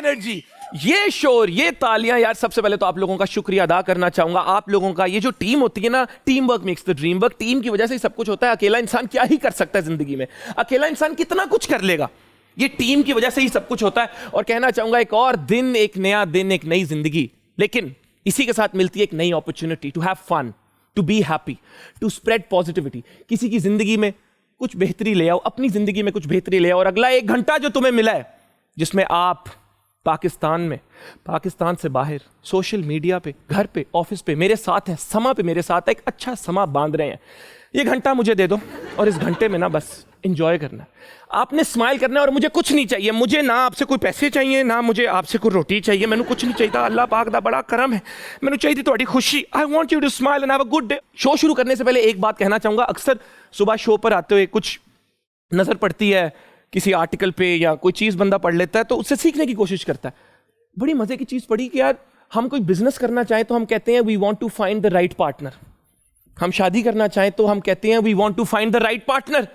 Energy, ये शोर, ये तालियां। यार सबसे पहले तो आप लोगों का शुक्रिया अदा करना चाहूंगा। आप लोगों का ये जो टीम होती है ना, team work makes the dream work. Team की वजह से ही सब कुछ होता है। अकेला इंसान क्या ही कर सकता है जिंदगी में, अकेला इंसान कितना कुछ कर लेगा। ये टीम की वजह से ही सब कुछ होता है। और कहना चाहूंगा एक और दिन, एक नया दिन, एक नई जिंदगी, लेकिन इसी के साथ मिलती है एक नई opportunity to have fun, to be happy, to spread positivity. किसी की जिंदगी में कुछ बेहतरी ले आओ, अपनी जिंदगी में कुछ बेहतरी ले आओ। और अगला 1 घंटा जो तुम्हें मिला है, जिसमें आप पाकिस्तान में, पाकिस्तान से बाहर, सोशल मीडिया पे, घर पे, ऑफिस पे मेरे साथ हैं, समा पे मेरे साथ है, एक अच्छा समा बांध रहे हैं। ये घंटा मुझे दे दो और इस घंटे में ना बस एंजॉय करना है। आपने स्माइल करना है और मुझे कुछ नहीं चाहिए। मुझे ना आपसे कोई पैसे चाहिए, ना मुझे आपसे कोई रोटी चाहिए, मैंने कुछ नहीं चाहिए। अल्लाह पाक दा बड़ा करम है, मैंने चाहिए थोड़ी खुशी। I want you to smile and have a good day. Show शुरू करने से पहले एक बात कहना चाहूंगा। अक्सर सुबह शो पर आते हुए कुछ नजर पड़ती है किसी आर्टिकल पे या कोई चीज़ बंदा पढ़ लेता है तो उससे सीखने की कोशिश करता है। बड़ी मजे की चीज़ पढ़ी कि यार हम कोई बिजनेस करना चाहें तो हम कहते हैं we want to find the right partner. हम शादी करना चाहें तो हम कहते हैं we want to find the right partner.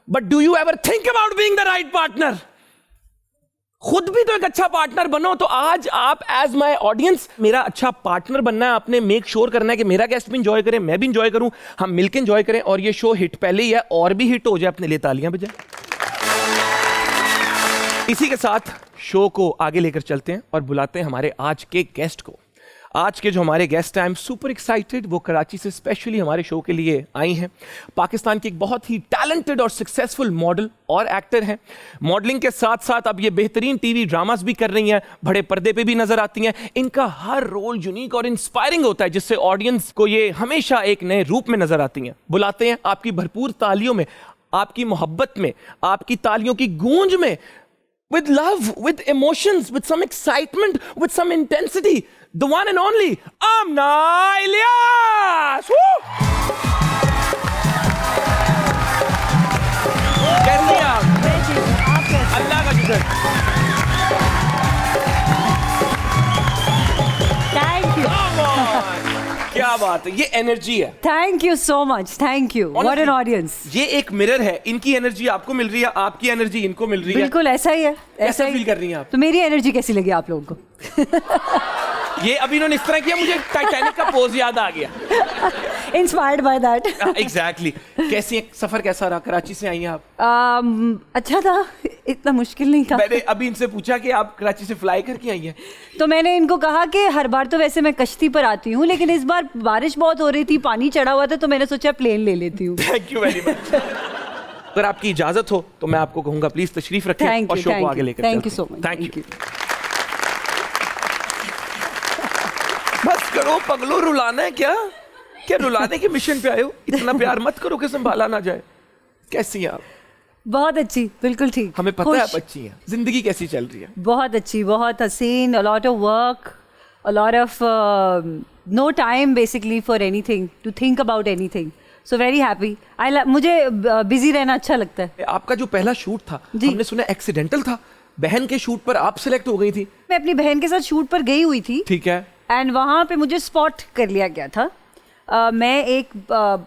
But do you ever think about being the right partner? खुद भी तो एक अच्छा पार्टनर बनो। तो आज आप एज माय ऑडियंस मेरा अच्छा पार्टनर बनना है। आपने मेक श्योर करना है कि मेरा गेस्ट भी इंजॉय करे, मैं भी इंजॉय करूं, हम मिलकर इंजॉय करें और ये शो हिट पहले ही है और भी हिट हो जाए। अपने लिए तालियां बजाएं। इसी के साथ शो को आगे लेकर चलते हैं और बुलाते हैं हमारे आज के गेस्ट को। आज के जो हमारे गेस्ट हैं, आई एम सुपर एक्साइटेड। वो कराची से स्पेशली हमारे शो के लिए आई हैं। पाकिस्तान की एक बहुत ही टैलेंटेड और सक्सेसफुल मॉडल और एक्टर हैं। मॉडलिंग के साथ साथ अब ये बेहतरीन टीवी ड्रामास भी कर रही हैं, बड़े पर्दे पे भी नजर आती हैं। इनका हर रोल यूनिक और इंस्पायरिंग होता है, जिससे ऑडियंस को ये हमेशा एक नए रूप में नजर आती हैं। बुलाते हैं आपकी भरपूर तालियों में, आपकी मोहब्बत में, आपकी तालियों की गूंज में, with love, with emotions, with some excitement, with some intensity, the one and only Amna Ilyas. कैसी हैं आप? अल्लाह का शुक्र। Thank you. क्या बात है, ये एनर्जी है। Thank you so much, thank you. What an audience. ये एक मिरर है। इनकी एनर्जी आपको मिल रही है, आपकी एनर्जी इनको मिल रही है। बिल्कुल ऐसा ही है। ऐसा फील कर रही हैं आप? तो मेरी एनर्जी कैसी लगी आप लोगों को? ये अभी इन्होंने इस तरह किया, मुझे टाइटैनिक का पोज याद आ गया। Inspired by that. एग्जैक्टली। कैसी सफर कैसा रहा? कराची से आई हैं आप? अच्छा था, इतना मुश्किल नहीं था। मैंने अभी इनसे पूछा कि आप कराची से फ्लाई करके आई हैं, तो मैंने इनको कहा कि हर बार तो वैसे मैं कश्ती पर आती हूँ, लेकिन इस बार बारिश बहुत हो रही थी, पानी चढ़ा हुआ था, तो मैंने सोचा प्लेन ले लेती हूँ। Thank you very much. अगर आपकी इजाजत हो तो मैं आपको कहूंगा प्लीज तशरीफ रखें और शो को आगे लेकर thank you so much. Thank you. बस करो पगलो, रुलाना है क्या? क्या रुलाने के मिशन पे आए हो? इतना प्यार मत करो कि संभाला ना जाए। कैसी हैं आप? बहुत अच्छी, बिल्कुल ठीक। हमें पता है आप अच्छी हैं। जिंदगी कैसी चल रही है? बहुत अच्छी, बहुत हसीन। a lot of work, a lot of no time basically for anything, to think about anything. So very happy. मुझे बिजी रहना अच्छा लगता है। आपका जो पहला शूट था, हमने सुना एक्सीडेंटल था। बहन के शूट पर आप सिलेक्ट हो गई थी। मैं अपनी बहन के साथ शूट पर गई हुई थी। ठीक है। एंड वहाँ पे मुझे स्पॉट कर लिया गया था। मैं एक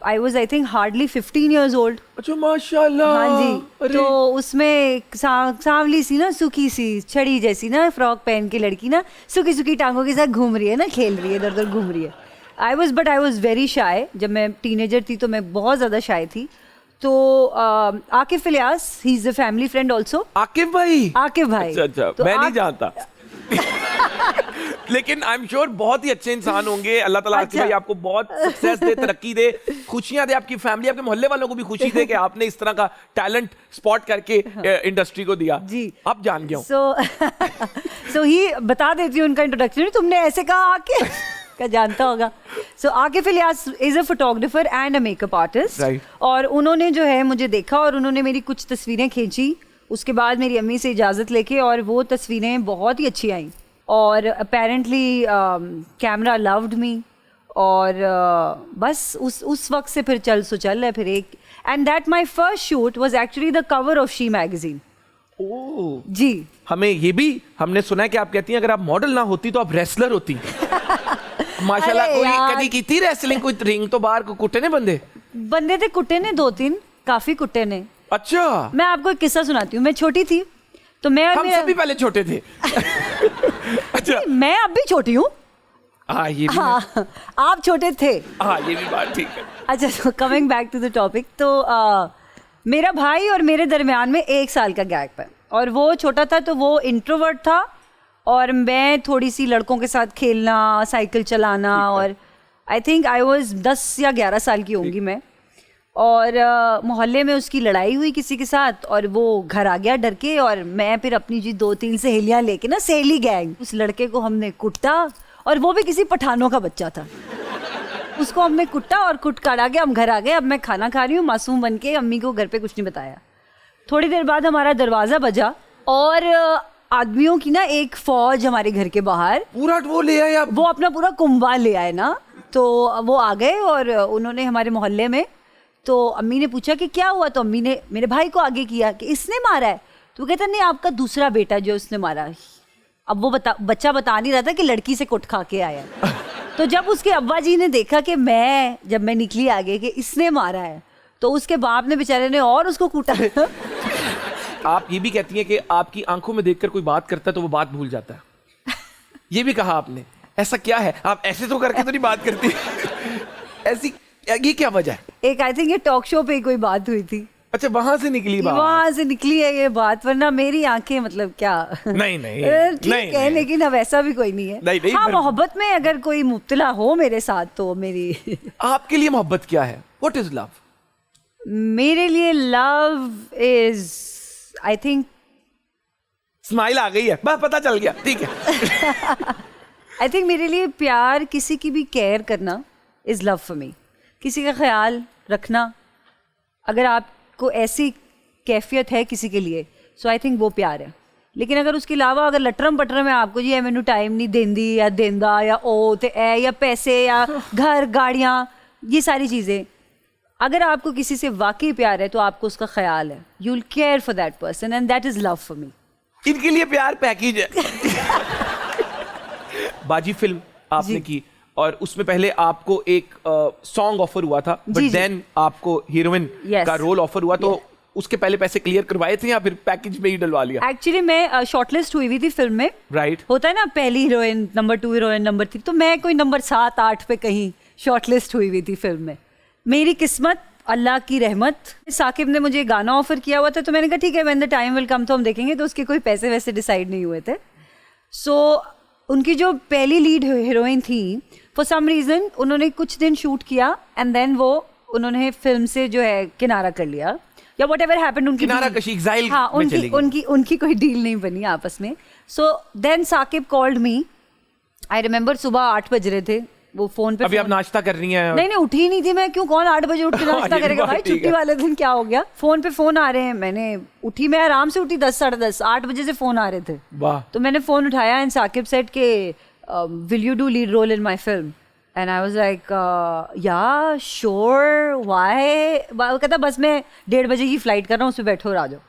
I was I think hardly 15 years old। अच्छा माशाल्लाह। हाँ जी। तो उसमें एक सांवली सी ना, सूखी सी छड़ी जैसी ना फ्रॉक पहन के लड़की ना, सूखी सूखी टांगों के साथ घूम रही है ना, खेल रही है, इधर उधर घूम रही है। I was very shy. जब मैं टीनेजर थी तो मैं बहुत ज़्यादा शाय थी। तो Akif Ilyas, he is a family friend also. Akif भाई? आकिफ भाई। अच्छा, तो मैं नहीं जानता। लेकिन आई एम श्योर बहुत ही अच्छे इंसान होंगे। अल्लाह ताला आकिफ भाई आपको बहुत सक्सेस दे, तरक्की दे, खुशियां दे, आपकी फैमिली, आपके मोहल्ले वालों को भी खुशी दे कि आपने इस तरह का टैलेंट स्पॉट करके इंडस्ट्री को दिया। जी अब जान गया हूं। सो ही बता देती हूँ उनका इंट्रोडक्शन। तुमने ऐसे कहा आके का जानता होगा। So Akif Ilyas is a photographer and a makeup artist. और उन्होंने जो है मुझे देखा और उन्होंने मेरी कुछ तस्वीरें खींची। उसके बाद मेरी अम्मी से इजाज़त लेके, और वो तस्वीरें बहुत ही अच्छी आई। और अपेरेंटली कैमरा लव्ड मी। और बस उस वक्त से फिर चल है फिर एक। And that my first shoot was actually the cover of She magazine. जी। हमें ये भी हमने सुना है कि आप कहती हैं अगर आप मॉडल ना होती तो आप रेसलर होती। माशाल्लाह। कोई कभी की थी रेसलिंग? कोई रिंग तो बाहर को कुत्ते ने बंदे थे, कुत्ते ने 2-3 काफी कुत्ते ने। अच्छा। मैं आपको एक किस्सा सुनाती हूँ। मैं छोटी थी तो मैं और हम मेरा सभी पहले छोटे थे। अच्छा मैं अब भी छोटी हूँ। हाँ ये भी हाँ आप छोटे थे। हाँ ये भी बात ठीक है। अच्छा तो coming back to the topic, तो मेरा भाई और मेरे दरमियान में 1 साल का गैप है, और वो छोटा था तो वो इंट्रोवर्ट था और मैं थोड़ी सी लड़कों के साथ खेलना, साइकिल चलाना, और आई थिंक आई वॉज 10 या 11 साल की होंगी मैं। और मोहल्ले में उसकी लड़ाई हुई किसी के साथ और वो घर आ गया डर के, और मैं फिर अपनी जी 2-3 सहेलियां लेके ना, सहेली गैंग, उस लड़के को हमने कुटा, और वो भी किसी पठानों का बच्चा था। उसको हमने कुटा और कुट काटा के हम घर आ गए। अब मैं खाना खा रही हूँ मासूम बन के, अम्मी को घर पे कुछ नहीं बताया। थोड़ी देर बाद हमारा दरवाज़ा बजा और आदमियों की ना एक फौज हमारे घर के बाहर, पूरा वो ले आए आप? वो अपना पूरा कुंभा ले आए ना, तो वो आ गए और उन्होंने हमारे मोहल्ले में, तो अम्मी ने पूछा कि क्या हुआ, तो अम्मी ने मेरे भाई को आगे किया कि इसने मारा है, तो वो कहता नहीं आपका दूसरा बेटा जो उसने मारा। अब वो बच्चा बता नहीं रहा था कि लड़की से कुट खा के आया। तो जब उसके अब्बा जी ने देखा कि जब मैं निकली आगे कि इसने मारा है, तो उसके बाप ने बेचारे ने और उसको कूटा। आप ये भी कहती हैं कि आपकी आंखों में देखकर कोई बात करता है तो वो बात भूल जाता है। ये भी कहा आपने, ऐसा क्या है? आप ऐसे तो करके तो नहीं बात करती। ऐसी ये क्या वजह है? एक आई थिंक ये टॉक शो पे कोई बात हुई थी। अच्छा वहां से निकली बात? वहां से निकली है ये बात, वरना मेरी आंखें मतलब क्या। नहीं नहीं ठीक है नहीं। लेकिन अब ऐसा भी कोई नहीं है। नहीं, हाँ मोहब्बत में अगर कोई मुब्तला हो मेरे साथ तो मेरी। आपके लिए मोहब्बत क्या है? What is love? मेरे लिए love is I think, smile आ गई है, बस पता चल गया, ठीक है। आई थिंक मेरे लिए प्यार, किसी की भी केयर करना इज लव फॉर मी। किसी का ख्याल रखना, अगर आपको ऐसी कैफियत है किसी के लिए, सो आई थिंक वो प्यार है। लेकिन अगर उसके अलावा अगर लटरम पटरम है आपको, जी मैनू टाइम नहीं देंदी या देंदा या ओ ते ए या पैसे या घर गाड़ियाँ, ये सारी चीज़ें, अगर आपको किसी से वाकई प्यार है तो आपको उसका ख्याल है, you will care for that person and that is love for me. इनके लिए प्यार पैकेज है। बाजी फिल्म आपने की और उसमें पहले आपको एक सॉन्ग ऑफर हुआ था, बट देन आपको हीरोइन का रोल ऑफर हुआ, तो उसके पहले पैसे क्लियर करवाए थे या फिर पैकेज में ही डलवा लिया? एक्चुअली मैं शॉर्टलिस्ट हुई थी फिल्म में, राइट होता है ना, पहली हीरोइन, नंबर 2 हीरोइन, नंबर 3, तो मैं कोई नंबर 7-8 पे कहीं शॉर्टलिस्ट हुई थी फिल्म में। मेरी किस्मत, अल्लाह की रहमत, साकिब ने मुझे गाना ऑफर किया हुआ था, तो मैंने कहा ठीक है, when the time will come तो हम देखेंगे, तो उसके कोई पैसे वैसे डिसाइड नहीं हुए थे। सो उनकी जो पहली लीड हीरोइन थी, फॉर सम रीज़न उन्होंने कुछ दिन शूट किया एंड देन उन्होंने फिल्म से जो है किनारा कर लिया, या व्हाटएवर हैपेंड, उनकी किनारा कशी, एग्जाइल हाँ, उनकी कोई डील नहीं बनी आपस में। So then Saqib called me, I remember सुबह 8 बज रहे थे, वो फोन पे, अभी आप नाश्ता कर रही हैं? नहीं उठी ही नहीं थी मैं, क्यों, कौन 8 बजे उठ के नाश्ता करेगा भाई, छुट्टी वाले दिन क्या हो गया। फोन पे फोन आ रहे हैं, मैंने उठी, मैं आराम से उठी 10 साढ़े 10, 8 बजे से फोन आ रहे थे। वाह। तो मैंने फोन उठाया एंड साकिब सेड के will you do lead role in my film, and I was like yeah sure, why. वो कहता बस मैं 1:30 बजे की फ्लाइट कर रहा हूँ, उसमें बैठो और आ जाओ।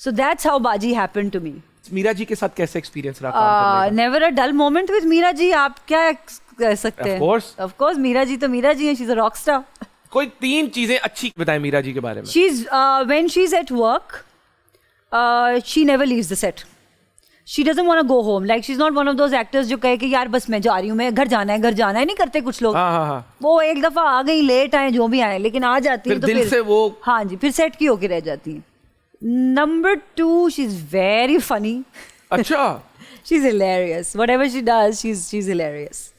So that's how Baaji happened to me. Meera ji के साथ कैसे एक्सपीरियंस रहा काम करने का? Never a dull moment with Meera ji, आप क्या कह सकते हैं। ऑफ कोर्स मीरा जी तो मीरा जी हैं, she is a rock star. कोई 3 चीजें अच्छी बताएं मीरा जी के बारे में। She is when she is at work, she never leaves the set, she doesn't want to go home, like she is not one of those actors जो कहे कि यार बस मैं जा रही हूँ, मैं घर जाना है, नहीं करते कुछ लोग। हाँ। वो एक दफा आ गई, लेट आए जो भी आए, लेकिन आ जाती है तो दिल से वो, हाँ जी, फिर सेट की होके रह जाती है। Number 2, she is very funny. अच्छा। She is hilarious, whatever she does she is hilarious.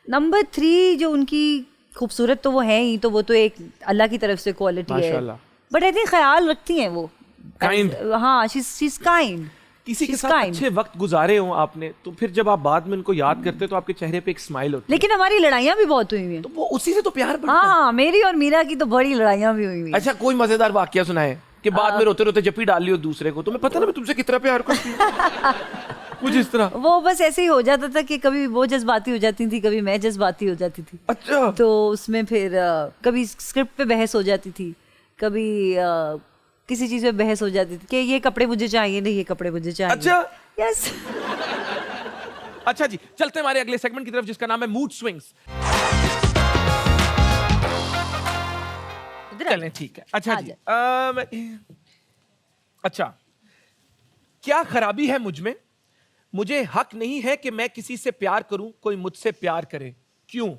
Number 3, जो उनकी खूबसूरत तो वो है ही, तो वो तो एक अल्लाह की तरफ से क्वालिटी है, बट आई थिंक ख्याल रखती हैं वो, काइंड। हाँ, शी इज काइंड। किसी के साथ अच्छे वक्त गुजारे हो आपने, तो फिर जब आप बाद में उनको याद करते तो आपके चेहरे पे एक स्माइल होती है। लेकिन हमारी लड़ाइयाँ भी बहुत हुई हैं, तो वो उसी से तो प्यार बढ़ता है। हाँ, मेरी और मीरा की तो बड़ी लड़ाइयाँ भी हुई हैं। अच्छा, कोई मजेदार वाकया सुनाए कि बाद में रोते रोते जप्पी डाल लियो दूसरे को, तुम्हें पता ना मैं तुमसे कितना प्यार करती हूँ, कुछ इस तरह। वो बस ऐसे ही हो जाता था कि कभी वो जज्बाती हो जाती थी, कभी मैं जज्बाती हो जाती थी। अच्छा। तो उसमें फिर कभी स्क्रिप्ट पे बहस हो जाती थी, कभी किसी चीज पे बहस हो जाती थी कि ये कपड़े मुझे चाहिए, नहीं ये कपड़े मुझे चाहिए। अच्छा। यस। अच्छा जी, चलते हैं हमारे अगले सेगमेंट की तरफ, जिसका नाम है मूड स्विंग्स। चलें, ठीक है। अच्छा जी, अच्छा, क्या खराबी है मुझ में? मुझे हक नहीं है कि मैं किसी से प्यार करूं, कोई मुझसे प्यार करे। क्यों?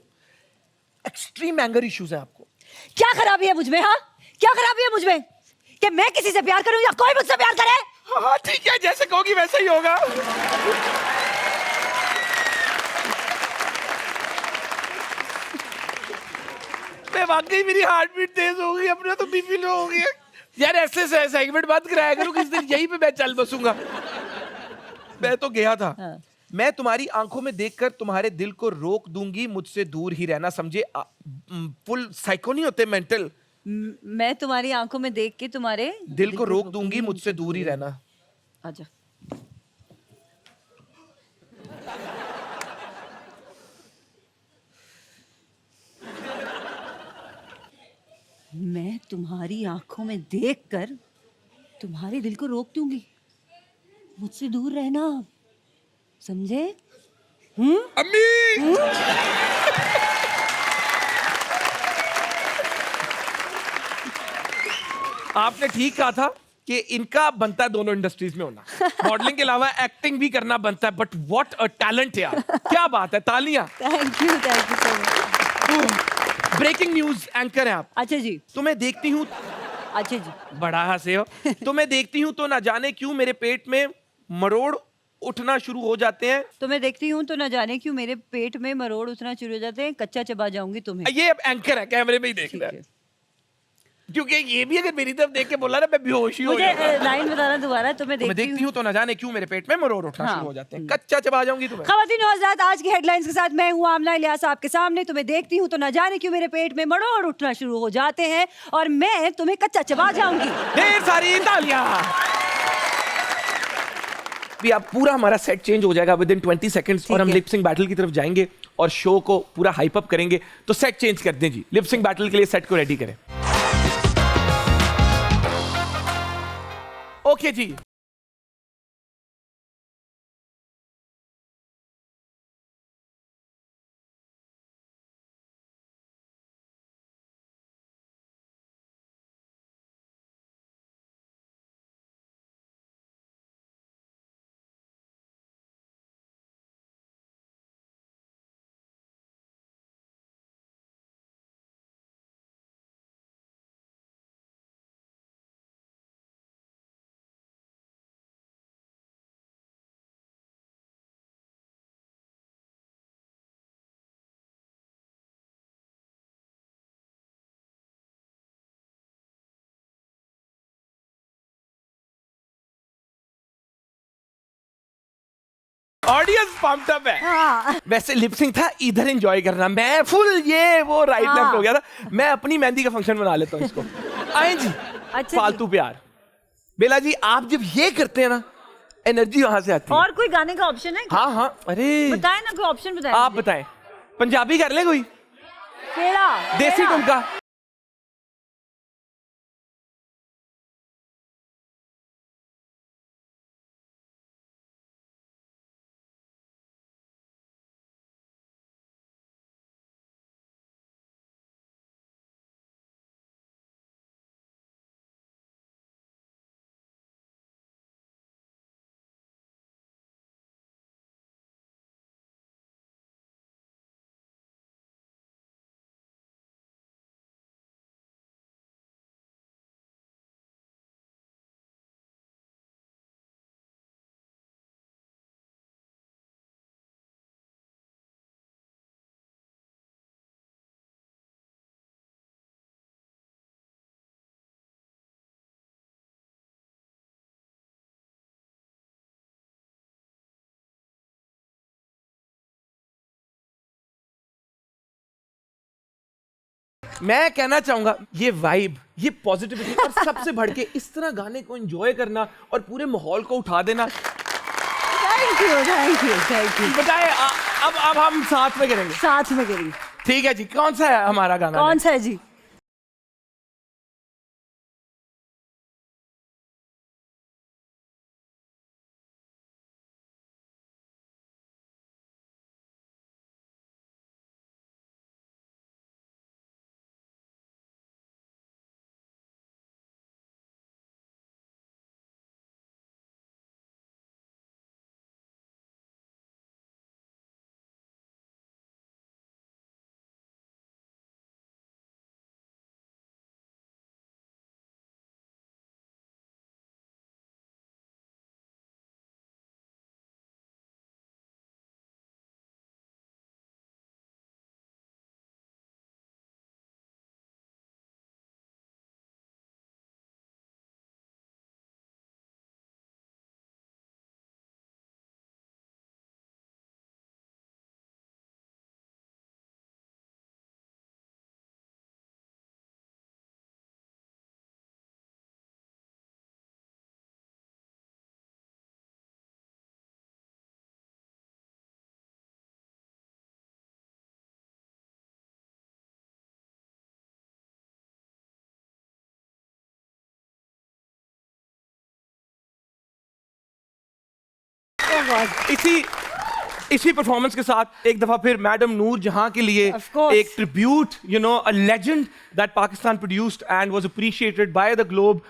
एक्सट्रीम एंगर इश्यूज है आपको। क्या खराबी है मुझमें? हाँ, क्या खराबी है मुझमें कि मैं किसी से प्यार करूं या कोई मुझसे प्यार करे? हाँ ठीक है, जैसे कहोगी वैसा ही होगा। मैं वाकई, मेरी हार्ट बीट तेज हो गई, अपना तो बीपी लो हो गया यार। ऐसे सेगमेंट बंद कराया करो, किस दिन यहीं पे मैं चल बसूंगा। मैं तो गया था। हाँ। मैं तुम्हारी आंखों में देखकर तुम्हारे दिल को रोक दूंगी, मुझसे दूर ही रहना, समझे? फुल साइको नहीं होते, मेंटल। मैं तुम्हारी आंखों में देख के तुम्हारे दिल को रोक दूंगी, मुझसे दूर ही रहना। आजा। मैं तुम्हारी आंखों में देखकर तुम्हारे दिल को रोक दूंगी, मुझसे दूर रहना, समझे? अम्मी! आपने ठीक कहा था कि इनका बनता है दोनों इंडस्ट्रीज में होना। मॉडलिंग के अलावा एक्टिंग भी करना बनता है, बट व्हाट अ टैलेंट यार। क्या बात है, तालियां। Thank you so much. Breaking news anchor है आप। अच्छा जी। तुम्हें देखती हूँ, अच्छा जी। बड़ा हंसे हो। तुम्हें देखती हूँ तो ना जाने क्यों मेरे पेट में मरोड़ उठना शुरू हो जाते हैं। तो मैं देखती हूँ तो न जाने क्यों मेरे पेट में मरोड़ उठना शुरू हो जाते हैं, कच्चा चबा जाऊंगी तुम्हें। ये अब एंकर है, कैमरे में ही देख ठीक रहा है। है। क्योंकि ये भी अगर मेरी तरफ देख के बोला ना, मैं बेहोश ही हो मुझे जाऊंगा। लाइन बताना दोबारा। तो मैं तुम्हें देखती देखती हूँ हूँ तो ना जाने क्यों मेरे पेट में मरोड़ उठना हाँ। शुरू हो जाते हैं, कच्चा चबा जाऊंगी तुम्हें। ख़वातीन और हज़रात, आज की हेडलाइंस के साथ मैं हूँ आमना इलियास आपके सामने। तुम्हें देखती हूँ तो न जाने क्यों मेरे पेट में मरोड़ उठना शुरू हो जाते हैं और मैं तुम्हें कच्चा चबा जाऊंगी। ढेर सारी तालियां। भी अब पूरा हमारा सेट चेंज हो जाएगा विद इन 20 सेकंड्स और हम लिप सिंक बैटल की तरफ जाएंगे और शो को पूरा हाइप अप करेंगे। तो सेट चेंज कर दें जी, लिप सिंक बैटल के लिए सेट को रेडी करें। ओके जी। ऑडियंस पम्प्ड अप है। हाँ। वैसे लिपसिंग था इधर एंजॉय करना, मैं फुल ये वो राइट हाँ। लेफ्ट हो गया था। मैं अपनी मेहंदी का फंक्शन बना लेता हूँ इसको। आए जी। अच्छा फालतू प्यार। बेला जी, आप जब ये करते हैं ना, एनर्जी वहां से आती है। और कोई गाने का ऑप्शन है? हाँ हाँ, अरे बताए ना, कोई ऑप्शन बताए। आप बताएं। पंजाबी कर ले कोई, केड़ा देसी ठुमका। मैं कहना चाहूंगा, ये वाइब, ये पॉजिटिविटी और सबसे बढ़ के इस तरह गाने को एंजॉय करना और पूरे माहौल को उठा देना। Thank you thank you thank you. बताए अब हम साथ में करेंगे। साथ में करेंगे। ठीक है जी, कौन सा है हमारा गाना? कौन सा है जी? इसी परफॉर्मेंस के साथ एक दफा फिर मैडम नूर जहां के लिए Of course. एक tribute, you know, a legend that Pakistan produced and was appreciated by the globe,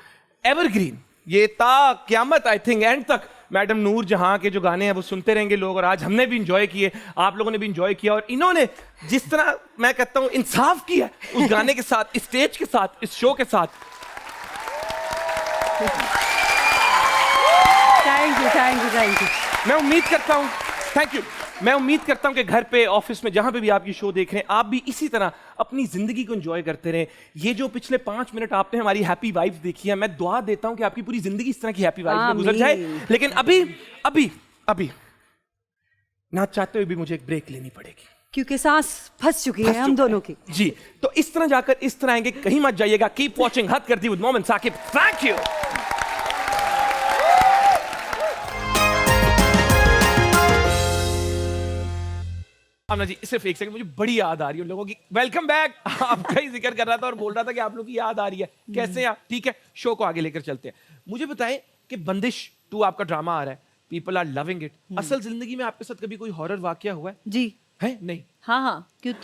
evergreen. ये ता क़यामत, आई थिंक एंड तक मैडम नूर जहां के जो गाने हैं वो सुनते रहेंगे लोग, और आज हमने भी इंजॉय किए, आप लोगों ने भी इंजॉय किया, और इन्होंने जिस तरह मैं कहता हूं इंसाफ किया उस गाने के साथ, इस स्टेज के साथ, इस शो के साथ। Thank you. मैं उम्मीद करता हूं, थैंक यू, मैं उम्मीद करता हूं कि घर पे, ऑफिस में, जहां पे भी आप ये शो देख रहे हैं, आप भी इसी तरह अपनी जिंदगी को एंजॉय करते रहें। ये जो पिछले 5 मिनट आपने हमारी हैप्पी वाइब्स देखी है, मैं दुआ देता हूं कि आपकी पूरी जिंदगी इस तरह की हैप्पी वाइब्स में गुजर जाए। लेकिन अभी ना चाहते हुए भी मुझे एक ब्रेक लेनी पड़ेगी, क्योंकि सांस फंस चुकी है हम दोनों की। जी, तो इस तरह जाकर इस तरह आएंगे, कहीं मत जाइएगा। कीप वॉचिंग हद करती विद मोमिन साकिब। Thank you. अमना जी, सिर्फ एक सेकंड, मुझे बड़ी याद आ रही है उन लोगों की। Welcome back. आपका ही जिक्र कर रहा था और बोल रहा था कि आप लोगों की याद आ रही है। कैसे हैं आप? ठीक है, शो को आगे लेकर चलते हैं। मुझे बताएं कि बंदिश 2 आपका ड्रामा आ रहा है, पीपल आर लविंग इट। असल जिंदगी में आपके साथ कभी कोई हॉरर वाकया हुआ है? जी है? नहीं? हाँ क्यों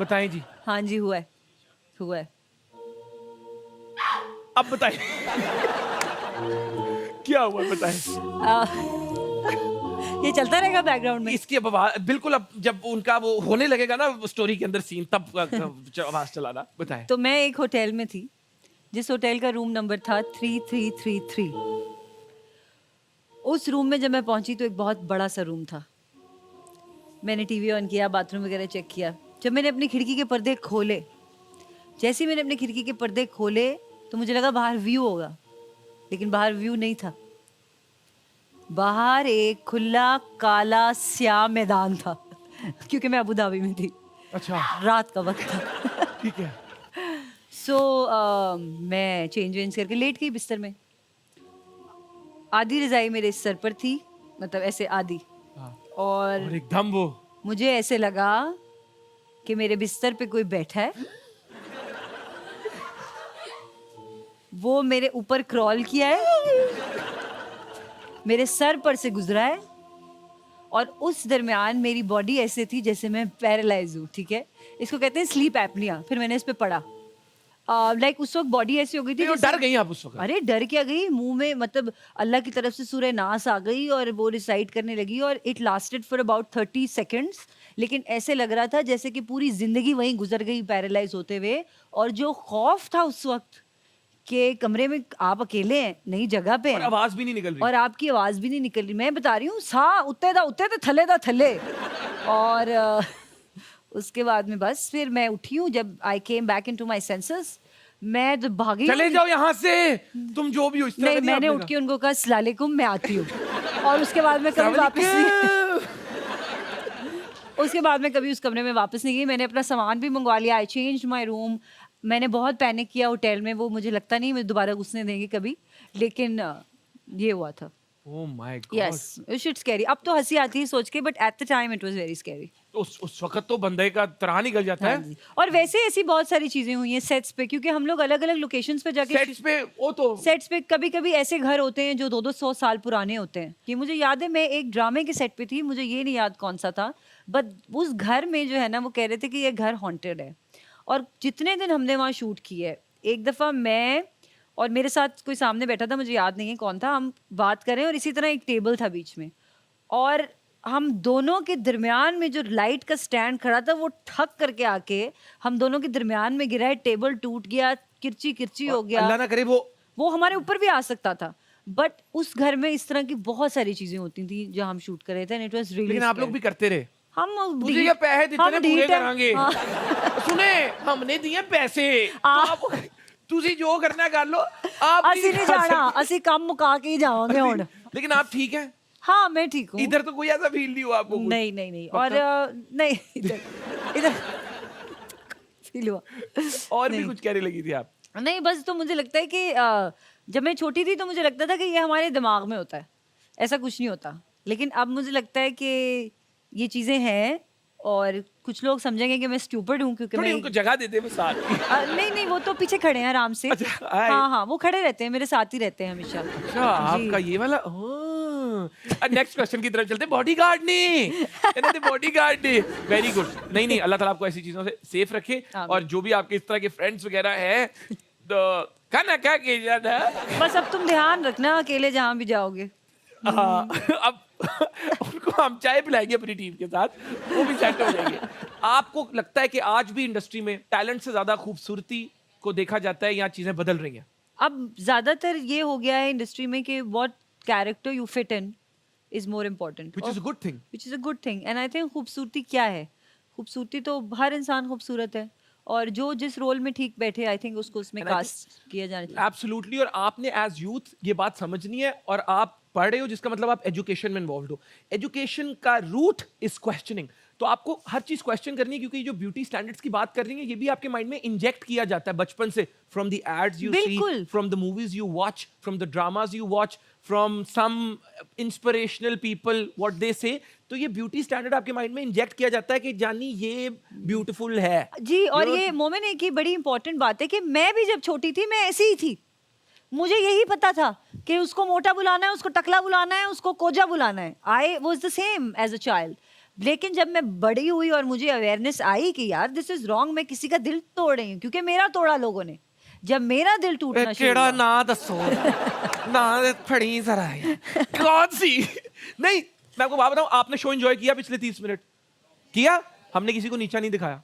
बताएं जी। हाँ जी, हुआ है। अब बताएं। क्या हुआ, बताएं। ये चलता रहेगा बैकग्राउंड में। इसकी अब बिल्कुल, अब जब उनका वो होने लगेगा ना स्टोरी के अंदर सीन, तब आवाज चलाना। बताएं। तो मैं एक होटल में थी, जिस होटल का रूम नंबर था 3333। उस रूम में जब मैं पहुंची तो एक बहुत बड़ा सा रूम था। मैंने टीवी ऑन किया, बाथरूम वगैरह चेक किया। जब मैंने अपनी खिड़की के पर्दे खोले, जैसे ही मैंने अपनी खिड़की के पर्दे खोले तो मुझे लगा बाहर व्यू होगा, लेकिन बाहर व्यू नहीं था। बाहर एक खुला काला स्याह मैदान था, क्योंकि मैं अबू धाबी में थी। अच्छा, रात का वक्त था। ठीक है। सो मैं चेंज करके लेट गई बिस्तर में। आधी रजाई मेरे सर पर थी, मतलब ऐसे आधी, और एकदम वो मुझे ऐसे लगा कि मेरे बिस्तर पे कोई बैठा है। वो मेरे ऊपर क्रॉल किया है, मेरे सर पर से गुजरा है, और उस दरमियान मेरी बॉडी ऐसे थी जैसे मैं पैरालाइज हूँ। ठीक है, इसको कहते हैं स्लीप एपनिया। फिर मैंने इस पे पढ़ा, लाइक उस वक्त बॉडी ऐसी हो गई थी। डर गई आप उस वक्त? अरे डर क्या गई, मुंह में मतलब अल्लाह की तरफ से सूरह नास आ गई और वो रिसाइट करने लगी, और it lasted for about 30 seconds. लेकिन ऐसे लग रहा था जैसे कि पूरी जिंदगी वहीं गुजर गई पैरालाइज होते हुए। और जो खौफ था उस वक्त कि कमरे में आप अकेले हैं, नई जगह पे हैं, और आवाज भी नहीं निकल रही, और आपकी आवाज भी नहीं निकल रही। मैं बता रही हूँ, सा उत्ते दा थले। और उसके बाद में बस फिर मैं उठी हूँ। जब I came back into my senses, मैं तो भागी। चले जाओ यहाँ से, तुम जो भी हो। इस तरह नहीं, मैंने उठ के उनको कहा अस्सलाम वालेकुम, मैं आती हूँ। और उसके बाद मैं कभी वापस नहीं उसके बाद मैं कभी उस कमरे में वापस नहीं गई। मैंने अपना सामान भी मंगवा लिया, आई चेंज माई रूम। मैंने बहुत पैनिक किया होटल में, वो मुझे लगता नहीं मुझे दोबारा घुसने देंगे कभी, लेकिन ये हुआ था। Oh my God. Yes, it was scary. अब तो हंसी आती है सोच के, but at the time it was very scary. उस वक्त तो बंदे का त्राह निकल जाता है। और वैसे ऐसी बहुत सारी चीजें हुई हैं सेट्स पे, क्योंकि हम लोग अलग अलग लोकेशंस पे जाके सेट्स पे कभी कभी ऐसे घर होते हैं जो 200 साल पुराने होते हैं। कि मुझे याद है, मैं एक ड्रामे के सेट पे थी, मुझे ये नहीं याद कौन सा था, बट उस घर में जो है ना, वो कह रहे थे कि ये घर हॉन्टेड है। और जितने दिन हमने वहाँ शूट किया है, एक दफ़ा मैं और मेरे साथ कोई सामने बैठा था, मुझे याद नहीं है कौन था, हम बात करें और इसी तरह एक टेबल था बीच में, और हम दोनों के दरमियान में जो लाइट का स्टैंड खड़ा था वो ठक करके आके हम दोनों के दरमियान में गिरा है। टेबल टूट गया, किरची हो गया। अल्लाह ना करे वो हमारे ऊपर भी आ सकता था। बट उस घर में इस तरह की बहुत सारी चीजें होती थी जो हम शूट कर रहे थे, एंड इट वाज रियली। लेकिन आप लोग भी करते रहे। हम तुझे पैसे जितने पूरे करांगे। सुने, हमने दिए पैसे, ਤੁਸੀਂ ਜੋ ਕਰਨਾ ਕਰ ਲੋ। आप ਅਸੀਂ नहीं जाना, ਅਸੀਂ काम मुका के ही जाओगे हुण। लेकिन आप ठीक हैं? हाँ, मैं ठीक हूँ। इधर तो कोई ऐसा फील नहीं हुआ आपको? नहीं। और नहीं, इधर फील हुआ। और भी कुछ कहने लगी थी आप? नहीं, बस तो मुझे लगता है कि जब मैं छोटी थी तो मुझे लगता था कि ये हमारे दिमाग में होता है, ऐसा कुछ नहीं होता। लेकिन अब मुझे लगता है कि ये चीजें हैं, और कुछ लोग समझेंगे कि मैं स्टूपिड हूँ क्योंकि मैं उनको जगह देते हैं साथ। नहीं, वो तो पीछे खड़े हैं आराम से। हाँ, वो खड़े रहते हैं, मेरे साथ ही रहते हैं हमेशा। अच्छा, आपका ये वाला नेक्स्ट क्वेश्चन की तरफ चलते। बॉडीगार्ड ने बॉडीगार्ड ने वेरी गुड। नहीं अल्लाह ताला आपको ऐसी चीजों से सेफ रखे और जो भी आपके इस तरह के फ्रेंड्स वगैरह हैं तो खाना क्या किया जाता है। बस अब तुम ध्यान रखना अकेले जहाँ भी जाओगे। अब उनको हम चाय पिलाएंगे अपनी टीम के साथ, वो भी सेट हो जाएंगे। आपको लगता है कि आज भी इंडस्ट्री में टैलेंट से ज्यादा खूबसूरती को देखा जाता है या चीजें बदल रही हैं? अब ज्यादातर ये हो गया है इंडस्ट्री में कि what character you fit in is more important, Which is a good thing. Which is a good thing. And I think खूबसूरती क्या है, खूबसूरती तो हर इंसान खूबसूरत है और जो जिस रोल में ठीक बैठे आई थिंक उसको उसमें And I कास्ट किया जाना चाहिए। एब्सोल्युटली। और आपने एज यूथ ये बात समझनी है और आप पढ़ रहे हो जिसका मतलब आप एजुकेशन में इन्वॉल्व हो। एजुकेशन का रूट इज क्वेश्चनिंग। तो आपको हर चीज क्वेश्चन करनी है क्योंकि जो ब्यूटी स्टैंडर्ड्स की बात कर रही है ये भी आपके माइंड में इंजेक्ट किया जाता है बचपन से, from the ads you see, बिल्कुल। From the movies you watch, from the dramas you watch, from some inspirational people what they say. तो ये ब्यूटी स्टैंडर्ड आपके माइंड में इंजेक्ट किया जाता है कि जानी ये ब्यूटीफुल है जी। और ये मोमेंट एक ही बड़ी इंपॉर्टेंट बात है कि मैं भी जब छोटी थी मैं ऐसी ही थी। मुझे यही पता था कि उसको मोटा बुलाना है, उसको टकला बुलाना है, उसको कोजा बुलाना है। I was the same as a child. लेकिन जब मैं बड़ी हुई और मुझे अवेयरनेस आई कि यार दिस इज रॉन्ग, मैं किसी का दिल तोड़ रही हूँ क्योंकि मेरा तोड़ा लोगों ने। जब मेरा दिल टूटना शुरू हुआ, ना दसो ना फड़ी जरा कौन सी। नहीं मैं आपको बात बताऊं, आपने शो एंजॉय किया पिछले 30 मिनट किया। हमने किसी को नीचा नहीं दिखाया,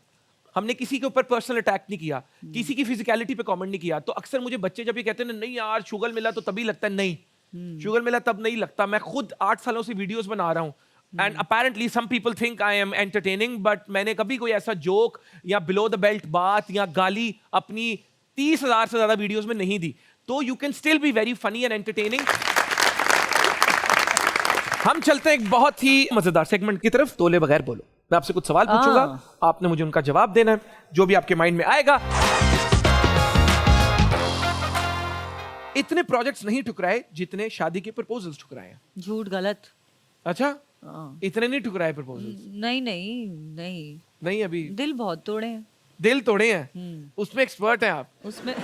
हमने किसी के ऊपर पर्सनल अटैक नहीं किया, किसी की फिजिकलिटी पे कमेंट नहीं किया। तो अक्सर मुझे बच्चे जब ये कहते हैं नहीं यार शुगर मिला तो तभी लगता है, नहीं शुगर मिला तब नहीं लगता। मैं खुद 8 सालों से वीडियोस बना रहा हूँ and apparently some people think I am entertaining, but मैंने कभी कोई ऐसा जोक या बिलो द बेल्ट बात या गाली अपनी 30,000 से ज्यादा वीडियोस में नहीं दी। तो you can still be very funny and entertaining. हम चलते हैं एक बहुत ही मजेदार सेगमेंट की तरफ, तोले बगैर बोलो। मैं आपसे कुछ सवाल पूछूंगा, आपने मुझे उनका जवाब देना है, जो भी आपके माइंड में आएगा। इतने प्रोजेक्ट्स नहीं ठुकराए जितने शादी के प्रपोजल्स ठुकराए हैं। झूठ, गलत। अच्छा इतने नहीं ठुकराए प्रपोजल्स? नहीं नहीं नहीं नहीं अभी दिल बहुत तोड़े हैं। दिल तोड़े हैं, उसमें एक्सपर्ट हैं आप। उसमें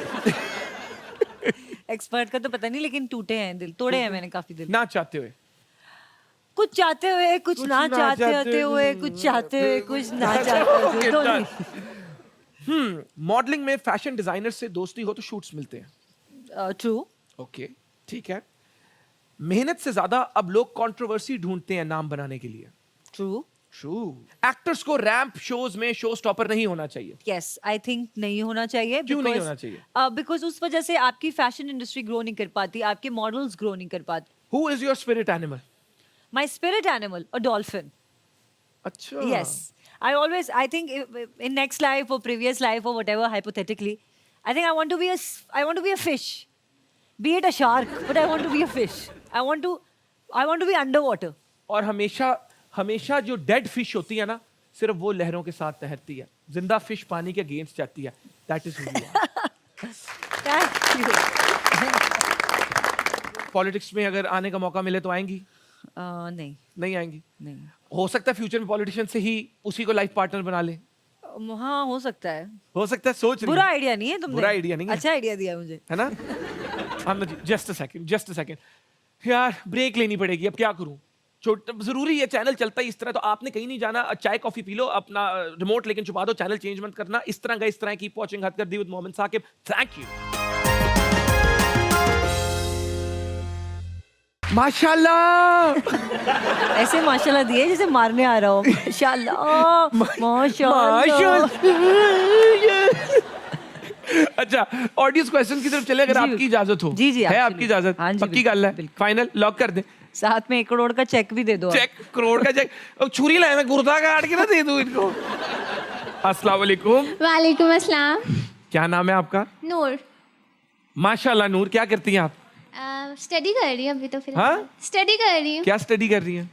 एक्सपर्ट का तो पता नहीं, लेकिन टूटे हैं दिल, तोड़े हैं मैंने काफी दिल। ना चाहते हुए, कुछ चाहते हुए, कुछ ना चाहते हुए, कुछ चाहते हुए, कुछ ना चाहते हुए। मॉडलिंग में फैशन डिजाइनर से दोस्ती हो तो शूट्स मिलते हैं। ट्रू। ओके ठीक है। मेहनत से ज्यादा अब लोग कंट्रोवर्सी ढूंढते हैं नाम बनाने के लिए। ट्रू। ट्रू। एक्टर्स को रैंप शोज में शो स्टॉपर नहीं होना चाहिए। यस आई थिंक नहीं होना चाहिए। क्यों नहीं होना चाहिए? बिकॉज उस वजह से आपकी फैशन इंडस्ट्री ग्रो नहीं कर पाती, आपके मॉडल्स ग्रो नहीं कर पाते। Who is your spirit animal? My spirit animal, a dolphin. अच्छा। Yes. I think in next life or previous life or whatever, hypothetically, I think I want to be a fish. Be it a shark, but I want to be a fish. I want to be underwater. और हमेशा जो dead fish होती है ना, सिर्फ वो लहरों के साथ तैरती है। जिंदा फिश पानी के अगेंस्ट जाती है। That is who you are. Thank you. Politics में अगर आने का मौका मिले तो आएंगी? नहीं आएंगी। नहीं। हो सकता है फ्यूचर में पॉलिटिशियन से ही उसी को लाइफ पार्टनर बना ले। हाँ हो सकता है। सोच रही बुरा आइडिया नहीं है तुमने। बुरा आइडिया नहीं है। अच्छा आइडिया दिया मुझे, है ना? जस्ट अ सेकंड यार, ब्रेक लेनी पड़ेगी। अब क्या करूं? जरूरी है, चैनल चलता है इस तरह। तो आपने कहीं नहीं जाना, चाय कॉफी पी लो, अपना रिमोट लेकिन छुपा दो, चैनल चेंज मत करना। इस तरह कीप वॉचिंग हद कर दी विद मोहम्मद साकिब। Thank you. माशाल्लाह। ऐसे माशाल्लाह दिए जैसे मारने आ रहा हो। माशाल्लाह। अच्छा, ऑडियंस क्वेश्चन की तरफ चले अगर आपकी इजाजत हो। जी है आपकी इजाजत? हाँ जी, पक्की गल है? फाइनल लॉक कर दे। साथ में 1 करोड़ का चेक भी दे दो। चेक, करोड़ का चेक? छुरी लाया, मैं गुर्दा काट के ना दे दूं इनको। अस्सलाम वालेकुम। वालेकुम अस्सलाम। क्या नाम है आपका? नूर। माशाल्लाह नूर, क्या करती हैं आप? स्टडी कर रही हूँ अभी तो फिलहाल। हाँ? स्टडी कर रही हूँ। क्या स्टडी कर रही हैं?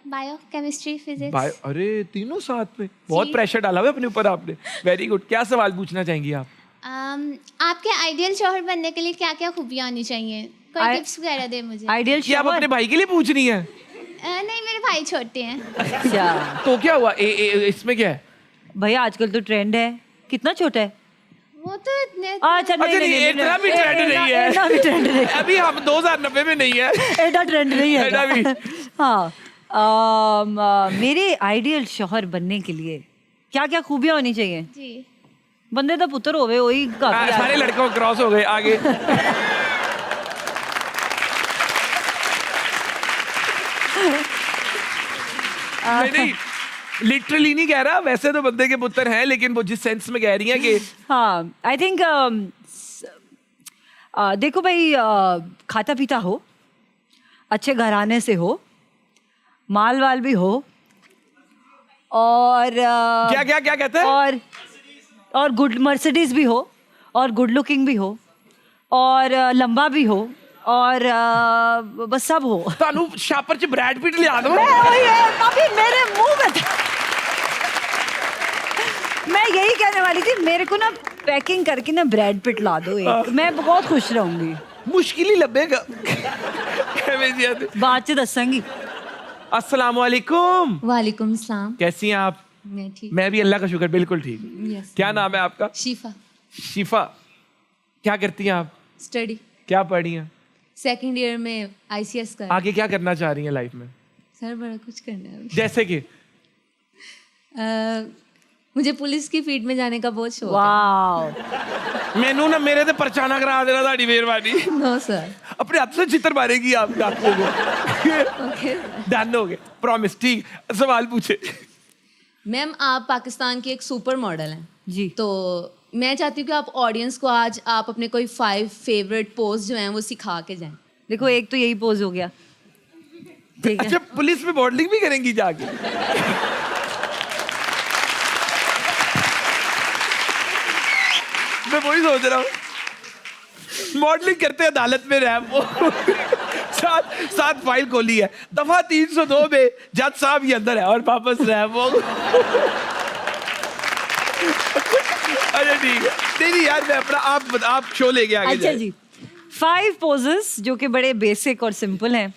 Bio, chemistry, physics. अरे तीनों साथ में? बहुत प्रेशर डाला हुआ अपने ऊपर आपने। Very good. क्या सवाल पूछना चाहेंगी आप? आपके आइडियल शौहर बनने के लिए क्या क्या खूबियाँ आनी चाहिए? कोई टिप्स वगैरह दे मुझे। आइडियल क्या आप अपने भाई के लिए पूछ रही हैं? नहीं, मेरे भाई छोटे हैं। अच्छा तो क्या हुआ? इसमें क्या है? भैया आजकल तो ट्रेंड है। कितना छोटा है? वो वो तो इतने अच्छा नहीं इतना भी ट्रेंड नहीं है, इतना भी ट्रेंड नहीं, अभी हम 2090 में नहीं है, इतना ट्रेंड नहीं है इतना भी। हाँ, मेरे आइडियल शौहर बनने के लिए क्या क्या खूबियां होनी चाहिए? जी बंदे तो पुत्र होवे वही काफी है। सारे लड़कों क्रॉस हो गए आगे। नहीं लिटरली नहीं कह रहा, वैसे तो बंदे के पुत्र हैं, लेकिन वो जिस सेंस में कह रही हैं कि हाँ आई थिंक देखो भाई, खाता पीता हो, अच्छे घराने से हो, माल वाल भी हो, और क्या क्या क्या कहते हैं, और गुड मर्सिडीज भी हो, और गुड लुकिंग भी हो, और लंबा भी हो, और बस सब हो। तानू शापर च ब्रैड पिट लिया दो। अभी मेरे मुंह में था। मैं यही कहने वाली थी, मेरे को ना पैकिंग करके ना ब्रेड पिट ला दो एक, मैं बहुत खुश रहूंगी। मुश्किल ही लबेगा। बात से दसांगी। अस्सलाम वालेकुम। वालेकुम सलाम। कैसी हैं आप? मैं ठीक। मैं भी अल्लाह का शुक्र बिल्कुल ठीक। यस। क्या नाम है आपका? शिफा। शिफा। क्या करती हैं आप? स्टडी। क्या पढ़ी हैं? सेकंड ईयर में ICS कर। आगे क्या करना चाह रही हैं लाइफ में? सर बड़ा कुछ करना है। जैसे कि मुझे पुलिस की फील्ड में जाने का बहुत शौक वाह, मैनू ना मेरे ते परचाना करा देना, ताड़ी मेहरबानी। है। No sir. अपने हाथ से चित्र मारेगी आप डाकुओं को। ओके। डन हो गए, प्रॉमिस। ठीक, सवाल पूछे। मैम आप पाकिस्तान की एक सुपर मॉडल हैं जी। तो मैं चाहती हूँ कि आप ऑडियंस को आज आप अपने कोई 5 फेवरेट पोज जो हैं वो सिखा के जाएं। देखो एक तो यही पोज हो गया, ठीक है। अच्छा, पुलिस में मॉडलिंग भी करेंगी जाके? मैं वही सोच रहा हूँ, मॉडलिंग करते अदालत में रैप वो साथ फाइल खोली है, दफा 302 में जज साहब ये अंदर है और वापस रैप वो। अरे ठीक है, नहीं यार मैं अपना आप शो लेके आगे अच्छा जी, 5 पोजेस जो कि बड़े बेसिक और सिंपल हैं।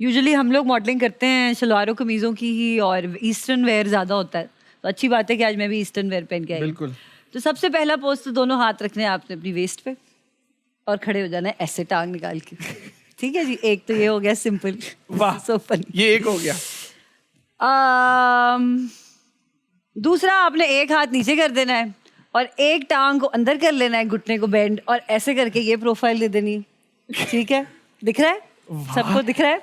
यूजुअली हम लोग मॉडलिंग करते हैं शलवारों कमीज़ों की ही, और ईस्टर्न वेयर ज़्यादा होता है, तो अच्छी बात है कि आज मैं भी ईस्टर्न वेयर पहन के आई। बिल्कुल। तो सबसे पहला पोज तो दोनों हाथ रखने हैं आपने अपनी वेस्ट पे और खड़े हो जाना है ऐसे टांग निकाल के। ठीक है जी, एक तो ये हो गया सिंपल। वाह, सो फनी। ये एक हो गया। दूसरा आपने एक हाथ नीचे कर देना है और एक टांग को अंदर कर लेना है, घुटने को बेंड, और ऐसे करके ये प्रोफाइल दे देनी है। ठीक है, दिख रहा है सबको? दिख रहा है?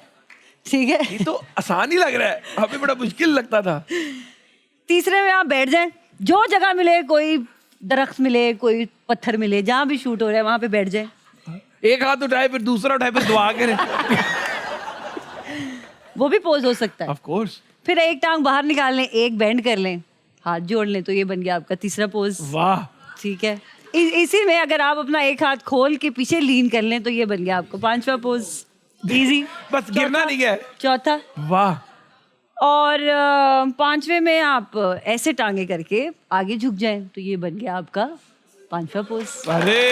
ठीक है। ये तो आसान ही लग रहा है, हमें बड़ा मुश्किल लगता था। तीसरे में आप बैठ जाएं, जो जगह मिले, कोई दरख्त मिले, कोई पत्थर मिले, जहां भी शूट हो रहा है वहां पे बैठ जाएं। एक हाथ उठाए फिर दूसरा उठाए फिर दुआ करें। वो भी पोज हो सकता है। Of course. फिर एक टांग बाहर निकाल लें, एक बेंड कर लें, हाथ जोड़ लें, तो ये बन गया आपका तीसरा पोज। वाह। ठीक है, इसी में अगर आप अपना एक हाथ खोल के पीछे लीन कर लें तो ये बन गया आपको 5वां पोज। इजी, बस गिरना नहीं है। चौथा। वाह। और 5वें में आप ऐसे टांगे करके आगे झुक जाएं तो ये बन गया आपका 5वां पोज। अरे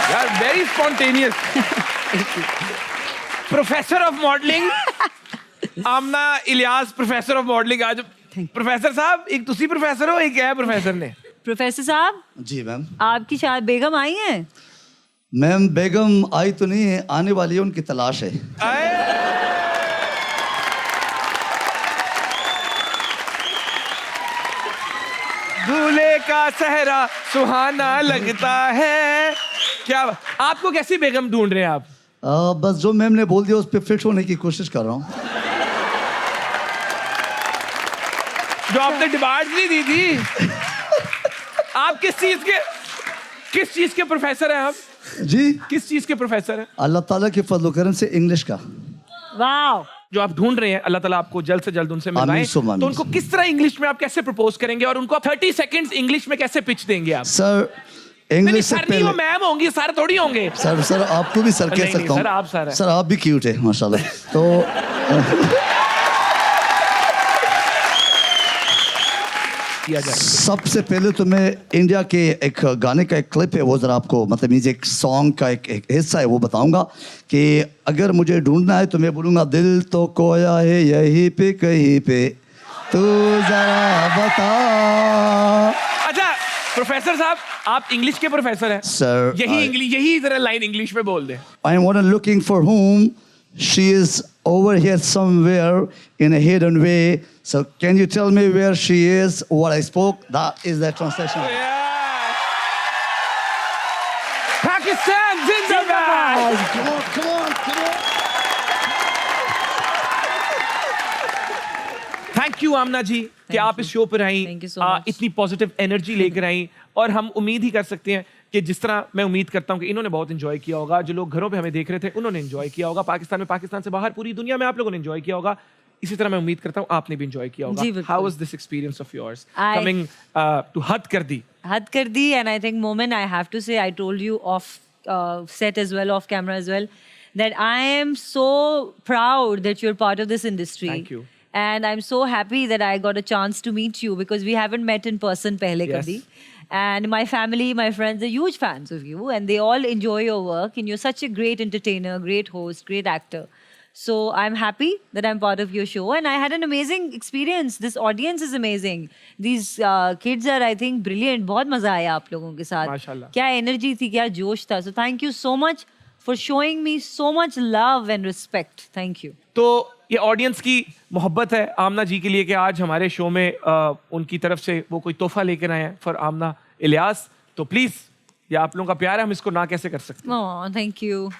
यार, very spontaneous. Professor of modelling Amna Ilyas, professor of modelling. आज प्रोफेसर साहब, एक तुसी प्रोफेसर हो, एक है प्रोफेसर ने। प्रोफेसर साहब। जी मैम। आपकी शायद बेगम आई है? मैम बेगम आई तो नहीं है, आने वाली है, उनकी तलाश है। दूल्हे का सहरा सुहाना लगता है। क्या आपको कैसी बेगम ढूंढ रहे हैं आप? बस जो मैम ने बोल दिया उस पर फिट होने की कोशिश कर रहा हूँ। जो आपने डिमांड नहीं दी थी। आप किस चीज के प्रोफेसर हैं आप? जी, किस चीज के प्रोफेसर हैं? अल्लाह ताला के फजल करम से इंग्लिश का। वाह। जो आप ढूंढ रहे हैं, अल्लाह ताला आपको जल्द से जल्द उनसे मिलवाए। आमीन सुम्मा तो आमीन। उनको किस तरह इंग्लिश में आप कैसे प्रपोज करेंगे और उनको 30 सेकंड्स इंग्लिश में कैसे पिच देंगे आप? सर नहीं, इंग्लिश से सर नहीं, वो पहले मैम होंगी, सर थोड़ी होंगे। सर आपको भी सर कह नहीं, सकता सर, आप सर हूँ। हैं। सर आप भी क्यूट है माशाल्लाह। तो किया जाए। सबसे पहले तो मैं इंडिया के एक गाने का एक क्लिप है, वो ज़रा आपको मतलब म्यूजिक सॉन्ग का एक हिस्सा है, वो बताऊंगा कि अगर मुझे ढूंढना है तो मैं बोलूँगा दिल तो खोया है यहीं पे कहीं पे, तू ज़रा बता। अच्छा, प्रोफेसर साहब, आप इंग्लिश के प्रोफेसर हैं। Sir, यही जरा लाइन इंग्लिश में बोल दें। I am looking for whom she is over here somewhere in a hidden way. So can you tell me where she is? What I spoke, that is the translation. Pakistan जिंदाबाद। Come on, come on, come on. Thank you Aamna ji कि आप इस show पर आई, Thank you so much. इतनी positive energy लेकर आई, और हम उम्मीद ही कर सकते हैं कि जिस तरह मैं उम्मीद करता हूं कि इन्होंने बहुत एंजॉय किया होगा, जो लोग घरों पे हमें देख रहे थे उन्होंने एंजॉय किया होगा, पाकिस्तान में, पाकिस्तान से बाहर पूरी दुनिया में आप लोगों ने एंजॉय किया होगा, इसी तरह मैं उम्मीद करता हूं आपने भी एंजॉय किया जी, होगा। बिल्कुल। How was this experience of yours I- coming to हद कर दी? Had Kardi, and I think Momin, I have to say, I told you off set as well, off camera as well, that I am so proud that you're part of this industry. Thank you. And I'm so happy that I got a chance to meet you because we haven't met in person pehle Yes. kabhi. And my family, my friends are huge fans of you, and they all enjoy your work. And you're such a great entertainer, great host, great actor. So I'm happy that I'm part of your show, and I had an amazing experience. This audience is amazing. These kids are, I think, brilliant. बहुत मजा आया आप लोगों के साथ. माशाल्लाह. क्या energy थी, क्या जोश था. So thank you so much for showing me so much love and respect. Thank you. तो ये ऑडियंस की मोहब्बत है आमना जी के लिए कि आज हमारे शो में उनकी तरफ से वो कोई तोहफा लेकर आए हैं फॉर आमना इलियास। तो प्लीज, ये आप लोगों का प्यार है, हम इसको ना कैसे कर सकते हैं। Oh, thank you.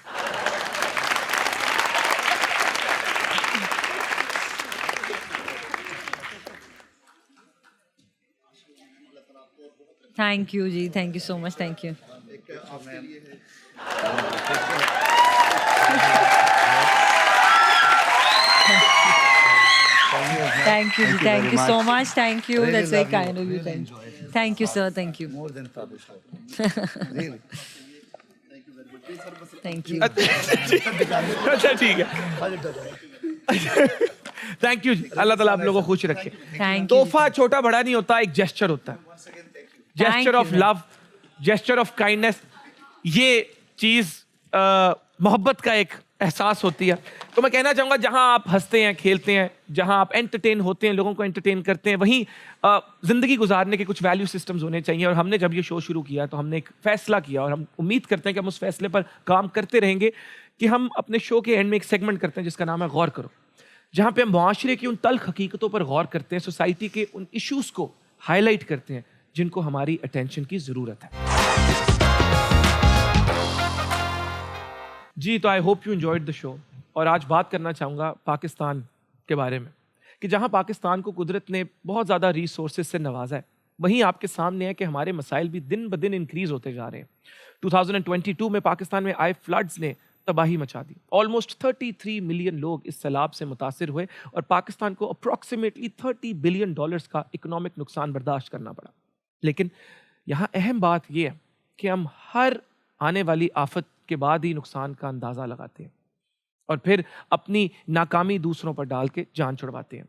Thank you, Ji. Thank you so much. Thank you. Thank you, Ji. Thank you so much. Thank you. That's very kind of you. Thank you, sir. Thank you. More than proud, sir. Really. Thank you. अच्छा ठीक है, thank you जी। अल्लाह ताला आप लोगों को खुश रखे। Thank you. तोहफा छोटा बड़ा नहीं होता, एक जेस्चर होता है, gesture you, of man. Love, gesture of kindness. ये चीज मोहब्बत का एक एहसास होती है। तो मैं कहना चाहूंगा, जहां आप हंसते हैं, खेलते हैं, जहां आप एंटरटेन होते हैं, लोगों को एंटरटेन करते हैं, वहीं जिंदगी गुजारने के कुछ वैल्यू सिस्टम्स होने चाहिए। और हमने जब ये शो शुरू किया तो हमने एक फैसला किया, और हम उम्मीद करते हैं कि हम उस फैसले पर काम करते रहेंगे, कि हम अपने शो के एंड में एक सेगमेंट करते हैं जिसका नाम है गौर करो, जहां पे हम मुआशरे की उन तल्ख हकीकतों पर गौर करते हैं, सोसाइटी के उन इश्यूज को हाईलाइट करते हैं जिनको हमारी अटेंशन की जरूरत है। जी, तो I hope you enjoyed the show. और आज बात करना चाहूँगा पाकिस्तान के बारे में, कि जहाँ पाकिस्तान को कुदरत ने बहुत ज़्यादा रिसोर्सेज से नवाजा है, वहीं आपके सामने है कि हमारे मसाइल भी दिन ब दिन इंक्रीज होते जा रहे हैं। 2022 में पाकिस्तान में आए फ्लड्स ने तबाही मचा दी। ऑलमोस्ट 33 मिलियन लोग इस सैलाब से मुतासिर हुए, और पाकिस्तान को अप्रॉक्सीमेटली $30 बिलियन का इकोनॉमिक नुकसान बर्दाश्त करना पड़ा। लेकिन यहाँ अहम बात यह है कि हम हर आने वाली आफत के बाद ही नुकसान का अंदाज़ा लगाते हैं, और फिर अपनी नाकामी दूसरों पर डाल के जान छुड़वाते हैं।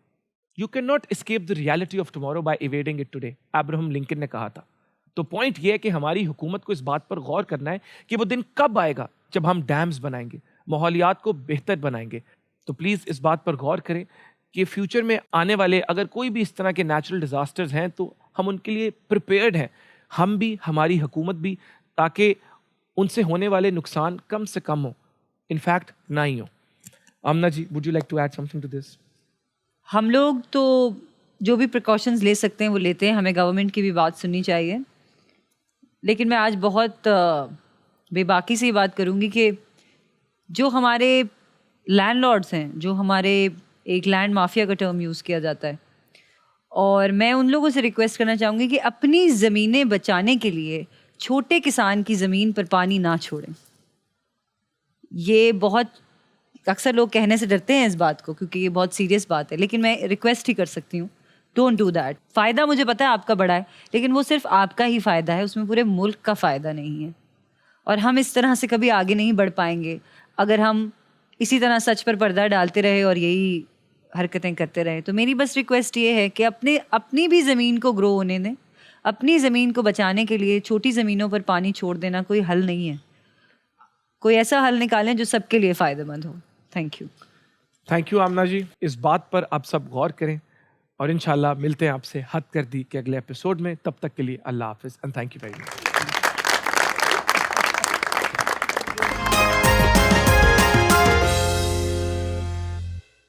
You can not escape the reality of tomorrow by evading it today, Abraham Lincoln ने कहा था। तो पॉइंट ये है कि हमारी हुकूमत को इस बात पर गौर करना है कि वो दिन कब आएगा जब हम डैम्स बनाएंगे, माहौलियात को बेहतर बनाएंगे। तो प्लीज़ इस बात पर गौर करें कि फ्यूचर में आने वाले अगर कोई भी इस तरह के नेचुरल डिजास्टर्स हैं तो हम उनके लिए प्रिपेयर्ड हैं, हम भी, हमारी हुकूमत भी, ताकि उनसे होने वाले नुकसान कम से कम हो, इनफैक्ट ना ही हो। Aamna ji, would you like to add something to this? हम लोग तो जो भी प्रिकॉशंस ले सकते हैं वो लेते हैं, हमें गवर्नमेंट की भी बात सुननी चाहिए। लेकिन मैं आज बहुत बेबाकी से ये बात करूँगी कि जो हमारे लैंडलॉर्ड्स हैं, जो हमारे, एक लैंड माफिया का टर्म यूज़ किया जाता है, और मैं उन लोगों से रिक्वेस्ट करना चाहूँगी कि अपनी ज़मीनें बचाने के लिए छोटे किसान की ज़मीन पर पानी ना छोड़ें। ये बहुत, अक्सर लोग कहने से डरते हैं इस बात को क्योंकि ये बहुत सीरियस बात है, लेकिन मैं रिक्वेस्ट ही कर सकती हूँ, डोंट डू दैट। फ़ायदा मुझे पता है आपका बड़ा है, लेकिन वो सिर्फ आपका ही फ़ायदा है, उसमें पूरे मुल्क का फ़ायदा नहीं है। और हम इस तरह से कभी आगे नहीं बढ़ पाएंगे अगर हम इसी तरह सच पर पर्दा डालते रहे और यही हरकतें करते रहे। तो मेरी बस रिक्वेस्ट ये है कि अपनी भी ज़मीन को ग्रो होने दें। अपनी ज़मीन को बचाने के लिए छोटी ज़मीनों पर पानी छोड़ देना कोई हल नहीं है। कोई ऐसा हल निकालें जो सबके लिए फ़ायदेमंद हो। Thank you. Thank you Aamna जी। इस बात पर आप सब गौर करें और इंशाल्लाह मिलते हैं आपसे हद कर दी के अगले एपिसोड में। तब तक के लिए अल्लाह हाफिज़ and thank you very much.